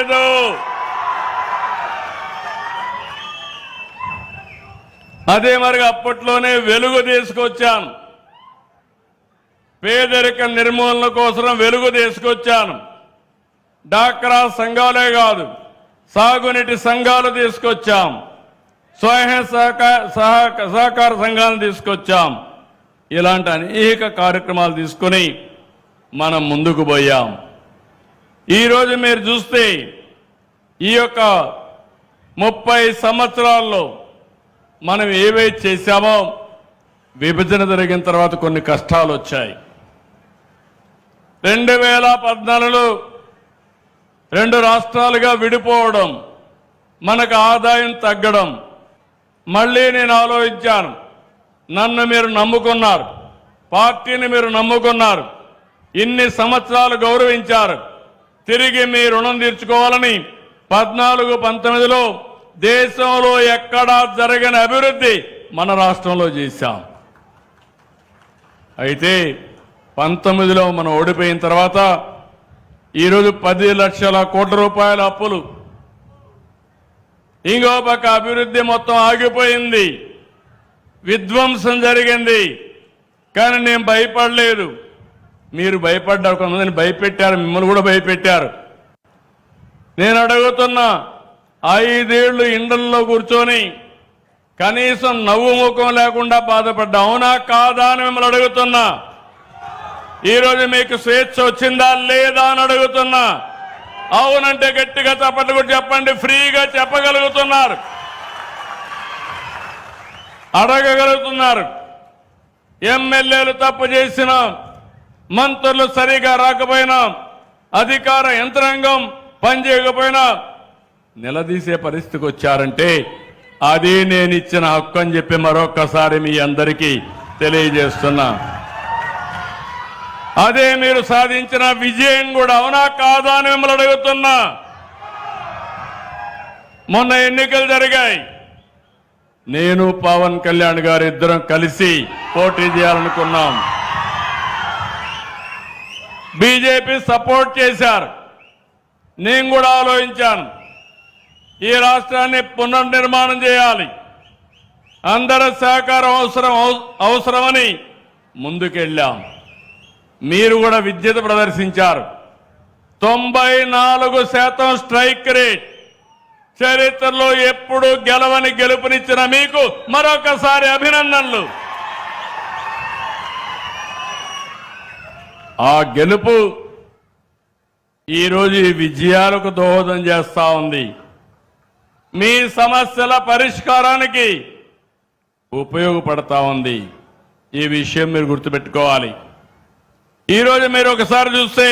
లేదు. అదే మరి అప్పట్లోనే వెలుగు తీసుకొచ్చాను. పేదరిక నిర్మూలన కోసం వెలుగు తీసుకొచ్చాను. డాక్రా సంఘాలే కాదు, సాగునీటి సంఘాలు తీసుకొచ్చాం, స్వయం సహకార సంఘాలను తీసుకొచ్చాం. ఇలాంటి అనేక కార్యక్రమాలు తీసుకొని మనం ముందుకు పోయాం. ఈరోజు మీరు చూస్తే ఈ యొక్క 30 సంవత్సరాల్లో మనం ఏవైతే చేశామో విభజన జరిగిన తర్వాత కొన్ని కష్టాలు వచ్చాయి. 2014లో 2 రాష్ట్రాలుగా విడిపోవడం, మనకు ఆదాయం తగ్గడం. మళ్ళీ నేను ఆలోచించాను, నన్ను మీరు నమ్ముకున్నారు, పార్టీని మీరు నమ్ముకున్నారు, ఇన్ని సంవత్సరాలు గౌరవించారు, తిరిగి మీ రుణం తీర్చుకోవాలని 14-19లో దేశంలో ఎక్కడా జరగని అభివృద్ధి మన రాష్ట్రంలో చేశాం. అయితే 19లో మనం ఓడిపోయిన తర్వాత ఈరోజు 10 లక్షల కోట్ల రూపాయల అప్పులు, ఇంకో పక్క అభివృద్ధి మొత్తం ఆగిపోయింది, విధ్వంసం జరిగింది. కానీ నేను భయపడలేదు. మీరు భయపడ్డారు, కొంతమందిని భయపెట్టారు, మిమ్మల్ని కూడా భయపెట్టారు. నేను అడుగుతున్నా, 5 ఏళ్లు ఇండ్లలో కూర్చొని కనీసం నవ్వు ముఖం లేకుండా బాధపడ్డా, అవునా కాదా అని మిమ్మల్ని అడుగుతున్నా. ఈరోజు మీకు స్వేచ్ఛ వచ్చిందా లేదా అని అడుగుతున్నా. అవునంటే గట్టిగా చప్పట్లు కూడా చెప్పండి. ఫ్రీగా చెప్పగలుగుతున్నారు, అడగగలుగుతున్నారు. ఎమ్మెల్యేలు తప్పు చేసినా, మంత్రులు సరిగా రాకపోయినా, అధికార యంత్రాంగం పనిచేయకపోయినా నిలదీసే పరిస్థితికి వచ్చారంటే అది నేను ఇచ్చిన హక్కు అని చెప్పి మరొక్కసారి మీ అందరికీ తెలియజేస్తున్నా. అదే మీరు సాధించిన విజయం కూడా, అవునా కాదా అని మిమ్మల్ని అడుగుతున్నా. మొన్న ఎన్నికలు జరిగాయి. నేను పవన్ కళ్యాణ్ గారు ఇద్దరం కలిసి పోటీ చేయాలనుకున్నాం. బీజేపీ సపోర్ట్ చేశారు. నేను కూడా ఆలోచించాను, ఈ రాష్ట్రాన్ని పునర్నిర్మాణం చేయాలి, అందరి సహకారం అవసరమని ముందుకెళ్ళాం. మీరు కూడా విద్యుత్ ప్రదర్శించారు. 94% స్ట్రైక్ రేట్, చరిత్రలో ఎప్పుడు గెలవని గెలుపునిచ్చిన మీకు మరొకసారి అభినందనలు. ఆ గెలుపు ఈరోజు ఈ విజయాలకు దోహదం చేస్తా ఉంది. మీ సమస్యల పరిష్కారానికి ఉపయోగపడతా ఉంది. ఈ విషయం మీరు గుర్తుపెట్టుకోవాలి. ఈరోజు మీరు ఒకసారి చూస్తే,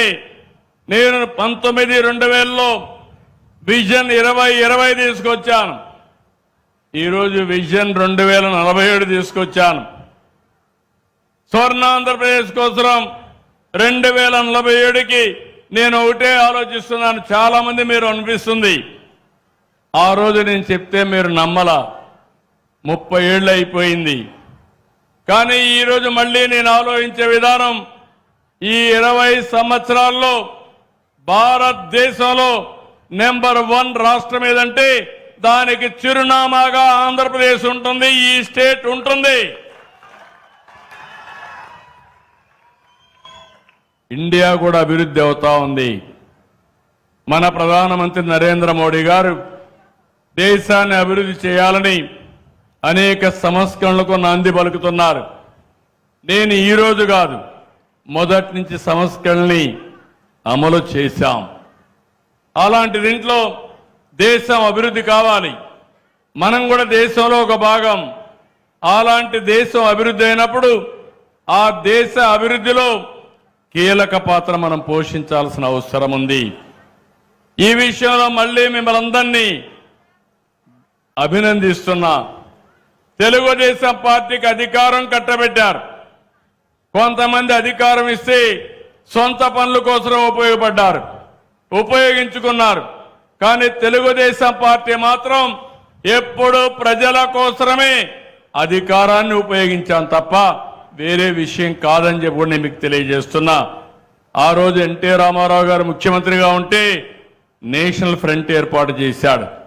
నేను 19-2000లో విజన్ 2020 తీసుకొచ్చాను. ఈరోజు విజన్ 2047 తీసుకొచ్చాను. స్వర్ణాంధ్రప్రదేశ్ కోసం 2047కి నేను ఒకటే ఆలోచిస్తున్నాను. చాలా మంది మీరు అనిపిస్తుంది, ఆ రోజు నేను చెప్తే మీరు నమ్మలా, 30 ఏళ్ళు అయిపోయింది. కానీ ఈరోజు మళ్ళీ నేను ఆలోచించే విధానం, ఈ 20 సంవత్సరాల్లో భారతదేశంలో నెంబర్ 1 రాష్ట్రం ఏదంటే దానికి చిరునామాగా ఆంధ్రప్రదేశ్ ఉంటుంది, ఈ స్టేట్ ఉంటుంది. ఇండియా కూడా అభివృద్ధి అవుతా ఉంది. మన ప్రధానమంత్రి నరేంద్ర మోడీ గారు దేశాన్ని అభివృద్ధి చేయాలని అనేక సంస్కరణలకు నాంది పలుకుతున్నారు. నేను ఈరోజు కాదు, మొదటి నుంచి సంస్కరణని అమలు చేశాం. అలాంటి దీంట్లో దేశం అభివృద్ధి కావాలి, మనం కూడా దేశంలో ఒక భాగం. అలాంటి దేశం అభివృద్ధి అయినప్పుడు ఆ దేశ అభివృద్ధిలో కీలక పాత్ర మనం పోషించాల్సిన అవసరం ఉంది. ఈ విషయంలో మళ్ళీ మిమ్మల్ని అందరినీ అభినందిస్తున్నా. తెలుగుదేశం పార్టీకి అధికారం కట్టబెట్టారు. కొంతమంది అధికారం ఇస్తే సొంత పనుల కోసం ఉపయోగించుకున్నారు. కానీ తెలుగుదేశం పార్టీ మాత్రం ఎప్పుడూ ప్రజల కోసమే అధికారాన్ని ఉపయోగించాం తప్ప వేరే విషయం కాదని చెప్పి నేను మీకు తెలియజేస్తున్నా. ఆ రోజు ఎన్టీ రామారావు గారు ముఖ్యమంత్రిగా ఉంటే నేషనల్ ఫ్రంట్ ఏర్పాటు చేశాడు.